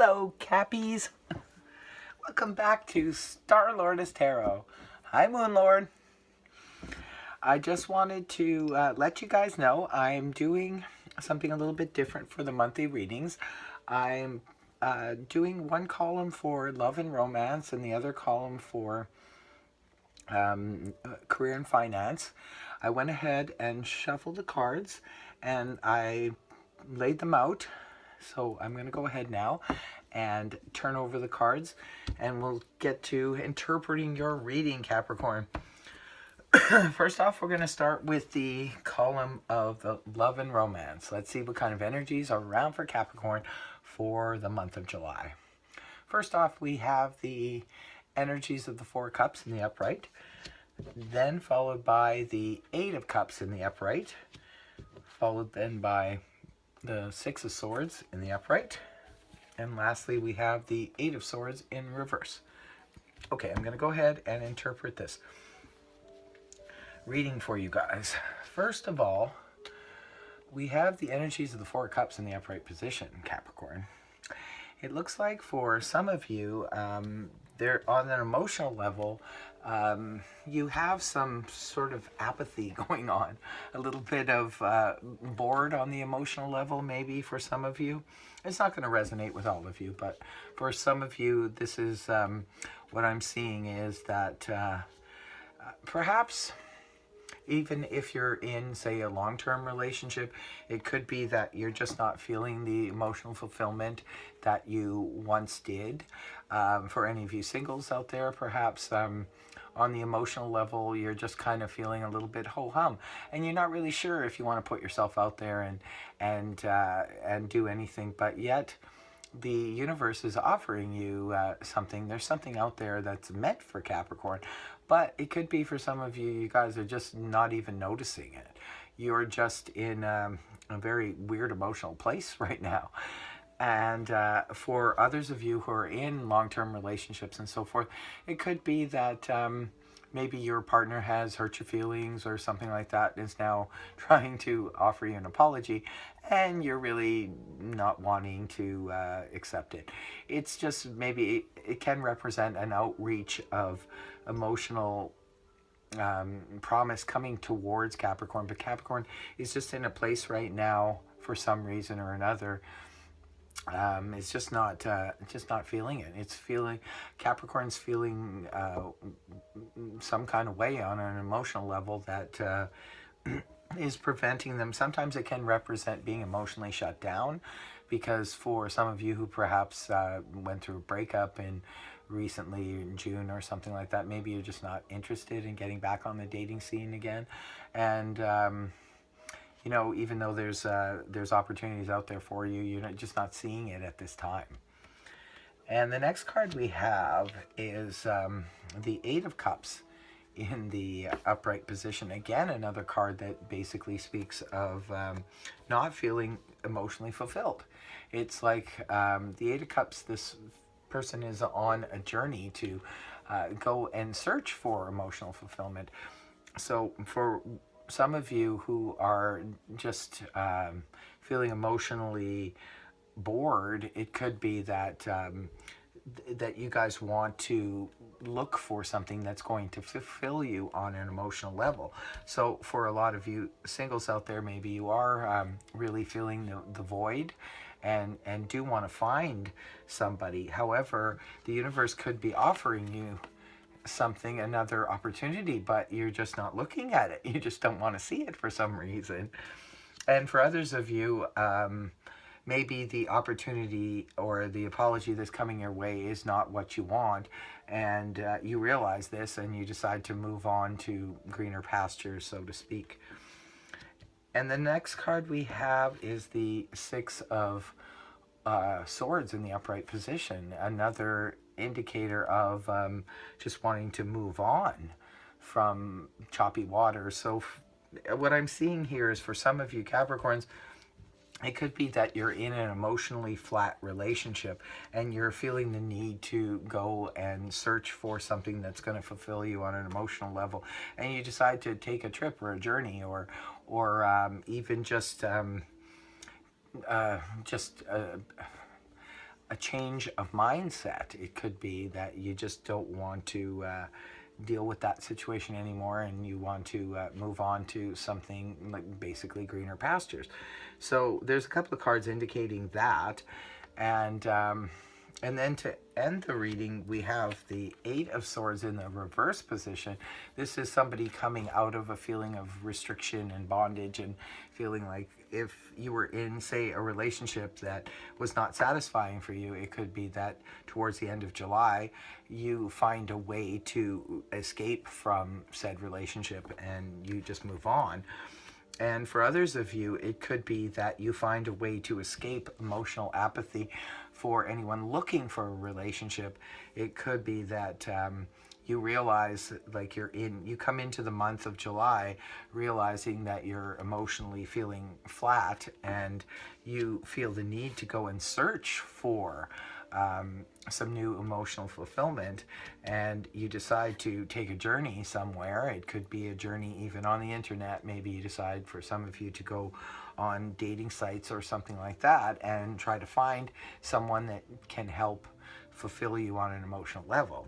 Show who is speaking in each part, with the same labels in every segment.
Speaker 1: Hello, Cappies. Welcome back to Star Lordess Tarot. Hi, Moon Lord. I just wanted to let you guys know I'm doing something a little bit different for the monthly readings. I'm doing one column for love and romance and the other column for career and finance. I went ahead and shuffled the cards and I laid them out. So I'm going to go ahead now and turn over the cards and we'll get to interpreting your reading, Capricorn. First off, we're going to start with the column of the love and romance. Let's see what kind of energies are around for Capricorn for the month of July. First off, we have the energies of the Four of Cups in the upright, then followed by the Eight of Cups in the upright, followed then by the Six of Swords in the upright, and lastly we have the Eight of Swords in reverse. Okay, I'm going to go ahead and interpret this reading for you guys. First of all, we have the energies of the Four of Cups in the upright position, Capricorn. It looks like for some of you, they're on an emotional level, you have some sort of apathy going on, a little bit of bored on the emotional level maybe for some of you. It's not going to resonate with all of you, but for some of you, this is what I'm seeing is that perhaps even if you're in, say, a long-term relationship, it could be that you're just not feeling the emotional fulfillment that you once did. For any of you singles out there, perhaps on the emotional level, you're just kind of feeling a little bit ho-hum, and you're not really sure if you want to put yourself out there and do anything, but yet the universe is offering you something. There's something out there that's meant for Capricorn, but it could be for some of you, you guys are just not even noticing it. You're just in a very weird emotional place right now. And for others of you who are in long-term relationships and so forth, it could be that maybe your partner has hurt your feelings or something like that and is now trying to offer you an apology, and you're really not wanting to accept it. It's just maybe it can represent an outreach of emotional promise coming towards Capricorn, but Capricorn is just in a place right now for some reason or another. It's just not feeling it. It's feeling, Capricorn's feeling some kind of way on an emotional level that is preventing them. Sometimes it can represent being emotionally shut down, because for some of you who perhaps went through a breakup recently in June or something like that, maybe you're just not interested in getting back on the dating scene again, and you know, even though there's opportunities out there for you, you're just not seeing it at this time. And the next card we have is the Eight of Cups in the upright position. Again, another card that basically speaks of not feeling emotionally fulfilled. It's like the Eight of Cups, this person is on a journey to go and search for emotional fulfillment. So for some of you who are just feeling emotionally bored, it could be that that you guys want to look for something that's going to fulfill you on an emotional level. So for a lot of you singles out there, maybe you are really feeling the void and do want to find somebody. However, the universe could be offering you something, another opportunity, but you're just not looking at it. You just don't want to see it for some reason. And for others of you, maybe the opportunity or the apology that's coming your way is not what you want, and you realize this and you decide to move on to greener pastures, so to speak. And the next card we have is the Six of Swords in the upright position, another indicator of just wanting to move on from choppy water. So what I'm seeing here is for some of you Capricorns, it could be that you're in an emotionally flat relationship and you're feeling the need to go and search for something that's going to fulfill you on an emotional level, and you decide to take a trip or a journey or even just a change of mindset. It could be that you just don't want to deal with that situation anymore, and you want to move on to something like basically greener pastures. So there's a couple of cards indicating that, and then to end the reading, we have the Eight of Swords in the reverse position. This is somebody coming out of a feeling of restriction and bondage, and feeling like if you were in, say, a relationship that was not satisfying for you, it could be that towards the end of July, you find a way to escape from said relationship and you just move on. And for others of you, it could be that you find a way to escape emotional apathy. For anyone looking for a relationship, it could be that you realize, like, you come into the month of July realizing that you're emotionally feeling flat, and you feel the need to go and search for some new emotional fulfillment, and you decide to take a journey somewhere. It could be a journey even on the internet. Maybe you decide, for some of you, to go on dating sites or something like that and try to find someone that can help fulfill you on an emotional level.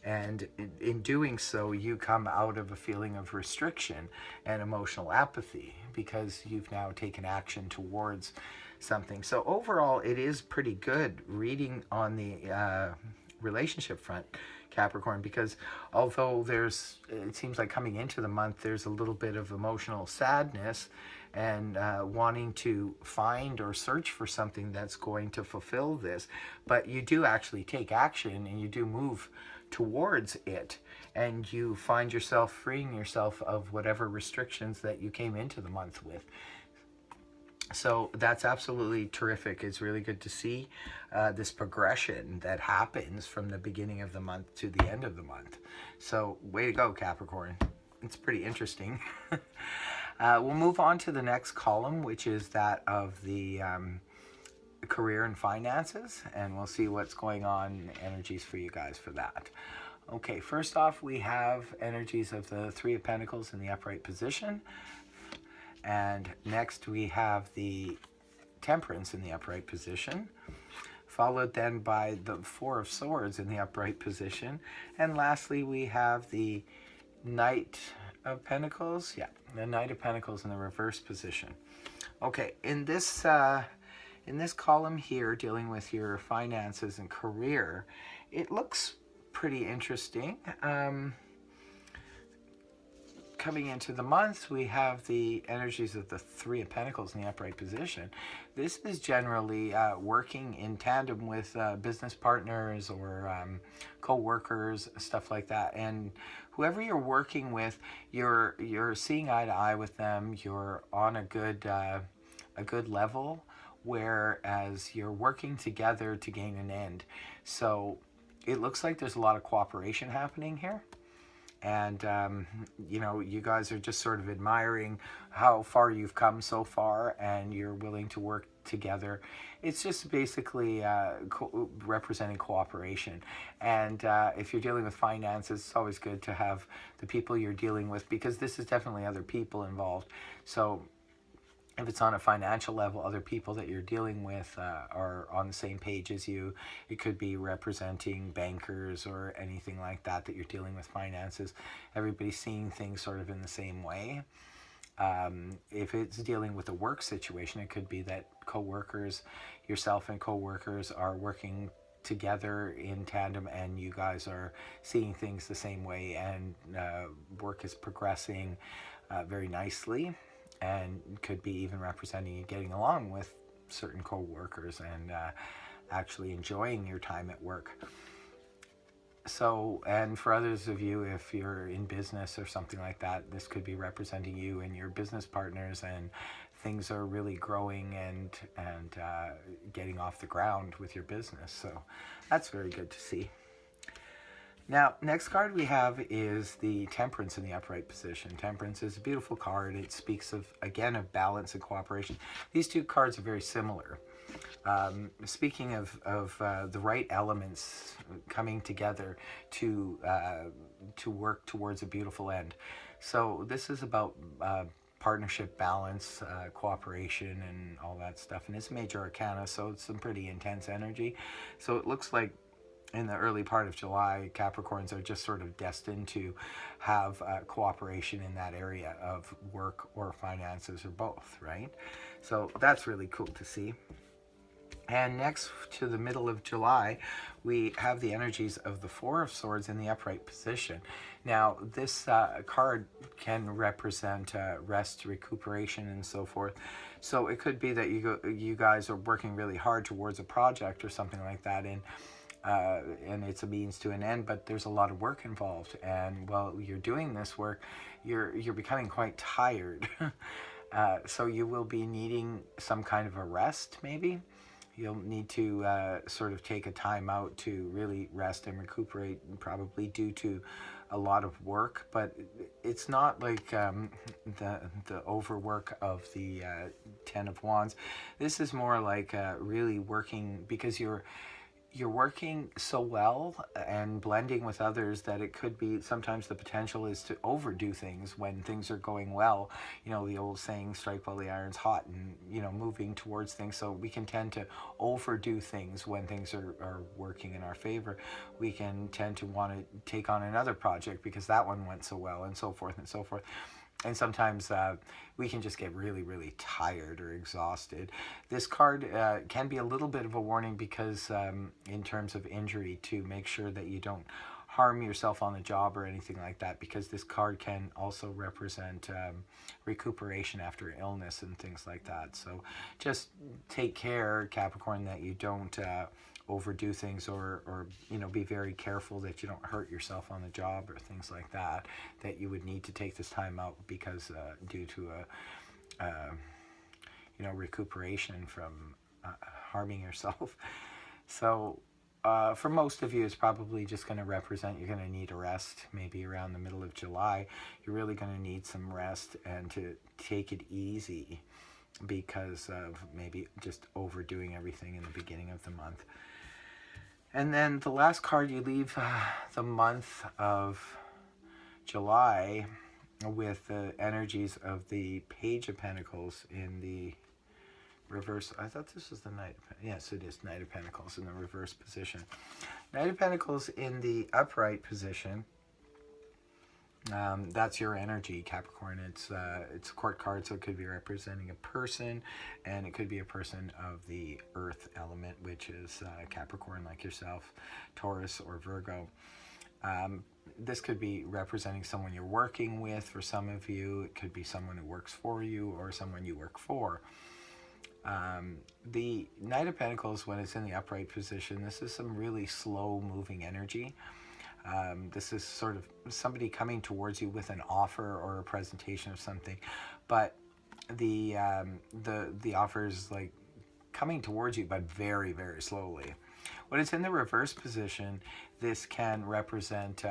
Speaker 1: And in doing so, you come out of a feeling of restriction and emotional apathy because you've now taken action towards something. So overall, it is pretty good reading on the relationship front, Capricorn, because although it seems like coming into the month, there's a little bit of emotional sadness and wanting to find or search for something that's going to fulfill this, but you do actually take action and you do move towards it, and you find yourself freeing yourself of whatever restrictions that you came into the month with. So that's absolutely terrific. It's really good to see this progression that happens from the beginning of the month to the end of the month. So way to go, Capricorn. It's pretty interesting. We'll move on to the next column, which is that of the career and finances, and we'll see what's going on, energies for you guys for that. Okay, first off, we have energies of the Three of Pentacles in the upright position, and next we have the Temperance in the upright position, followed then by the Four of Swords in the upright position, and lastly we have the Knight of Pentacles, the Knight of Pentacles in the reverse position. Okay, in this column here, dealing with your finances and career, it looks pretty interesting. Coming into the month, we have the energies of the Three of Pentacles in the upright position. This is generally working in tandem with business partners or co-workers, stuff like that. And whoever you're working with, you're seeing eye to eye with them. You're on a good level, whereas you're working together to gain an end. So it looks like there's a lot of cooperation happening here. And, you guys are just sort of admiring how far you've come so far, and you're willing to work together. It's just basically representing cooperation. And if you're dealing with finances, it's always good to have the people you're dealing with, because this is definitely other people involved. So if it's on a financial level, other people that you're dealing with are on the same page as you. It could be representing bankers or anything like that you're dealing with finances. Everybody's seeing things sort of in the same way. If it's dealing with a work situation, it could be that co-workers, yourself and co-workers, are working together in tandem, and you guys are seeing things the same way, and work is progressing very nicely. And could be even representing you getting along with certain co-workers and actually enjoying your time at work. So, and for others of you, if you're in business or something like that, this could be representing you and your business partners, and things are really growing and getting off the ground with your business. So that's very good to see. Now, next card we have is the Temperance in the upright position. Temperance is a beautiful card. It speaks of, again, of balance and cooperation. These two cards are very similar. Speaking of the right elements coming together to work towards a beautiful end. So this is about partnership, balance, cooperation, and all that stuff. And it's major arcana, so it's some pretty intense energy. So it looks like in the early part of July, Capricorns are just sort of destined to have cooperation in that area of work or finances or both, right? So that's really cool to see. And next to the middle of July, we have the energies of the Four of Swords in the upright position. Now, this card can represent rest, recuperation, and so forth. So it could be that you guys are working really hard towards a project or something like that, and it's a means to an end, but there's a lot of work involved. And while you're doing this work, you're becoming quite tired. So you will be needing some kind of a rest, maybe. You'll need to sort of take a time out to really rest and recuperate, probably due to a lot of work. But it's not like the overwork of the Ten of Wands. This is more like really working, because you're working so well and blending with others that it could be, sometimes the potential is to overdo things when things are going well. You know, the old saying, strike while the iron's hot, and, you know, moving towards things. So we can tend to overdo things when things are working in our favor. We can tend to want to take on another project because that one went so well, and so forth and so forth. And sometimes we can just get really, really tired or exhausted. This card can be a little bit of a warning, because in terms of injury, to make sure that you don't harm yourself on the job or anything like that, because this card can also represent recuperation after illness and things like that. So just take care, Capricorn, that you don't overdo things, or you know, be very careful that you don't hurt yourself on the job or things like that, that you would need to take this time out because due to a you know, recuperation from harming yourself. So for most of you, it's probably just going to represent you're going to need a rest. Maybe around the middle of July, you're really going to need some rest and to take it easy, because of maybe just overdoing everything in the beginning of the month. And then the last card, you leave the month of July with the energies of the Page of Pentacles in the reverse. I thought this was the Knight of Pentacles. Yes, it is Knight of Pentacles in the reverse position. Knight of Pentacles in the upright position. That's your energy, Capricorn. It's a court card, so it could be representing a person, and it could be a person of the earth element, which is Capricorn, like yourself, Taurus, or Virgo. This could be representing someone you're working with. For some of you, it could be someone who works for you or someone you work for. The Knight of Pentacles, when it's in the upright position, this is some really slow moving energy. This is sort of somebody coming towards you with an offer or a presentation of something, but the offer is like coming towards you, but very, very slowly. When it's in the reverse position, this can represent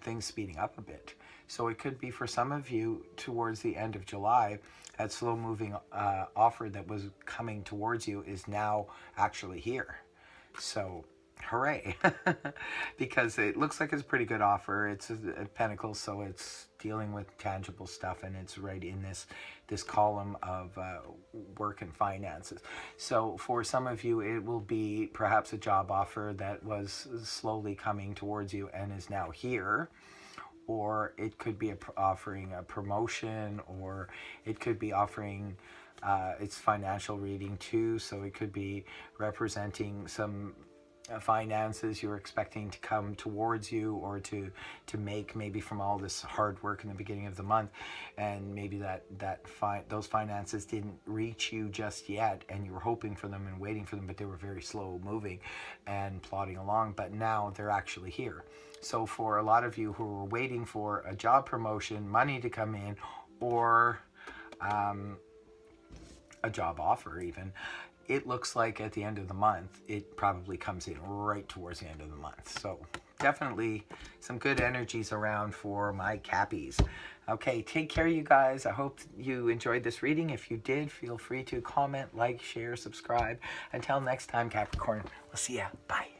Speaker 1: things speeding up a bit. So it could be, for some of you, towards the end of July, that slow-moving offer that was coming towards you is now actually here. So hooray. Because it looks like it's a pretty good offer. It's a Pentacles, so it's dealing with tangible stuff, and it's right in this column of work and finances. So for some of you, it will be perhaps a job offer that was slowly coming towards you and is now here. Or it could be offering a promotion, or it could be offering its financial reading too. So it could be representing some finances you're expecting to come towards you, or to make, maybe from all this hard work in the beginning of the month, and maybe those finances didn't reach you just yet, and you were hoping for them and waiting for them, but they were very slow moving and plodding along, but now they're actually here. So for a lot of you who are waiting for a job promotion, money to come in, or a job offer even, it looks like at the end of the month, it probably comes in right towards the end of the month. So definitely some good energies around for my Cappies. Okay, take care, you guys. I hope you enjoyed this reading. If you did, feel free to comment, like, share, subscribe. Until next time, Capricorn, we'll see ya. Bye.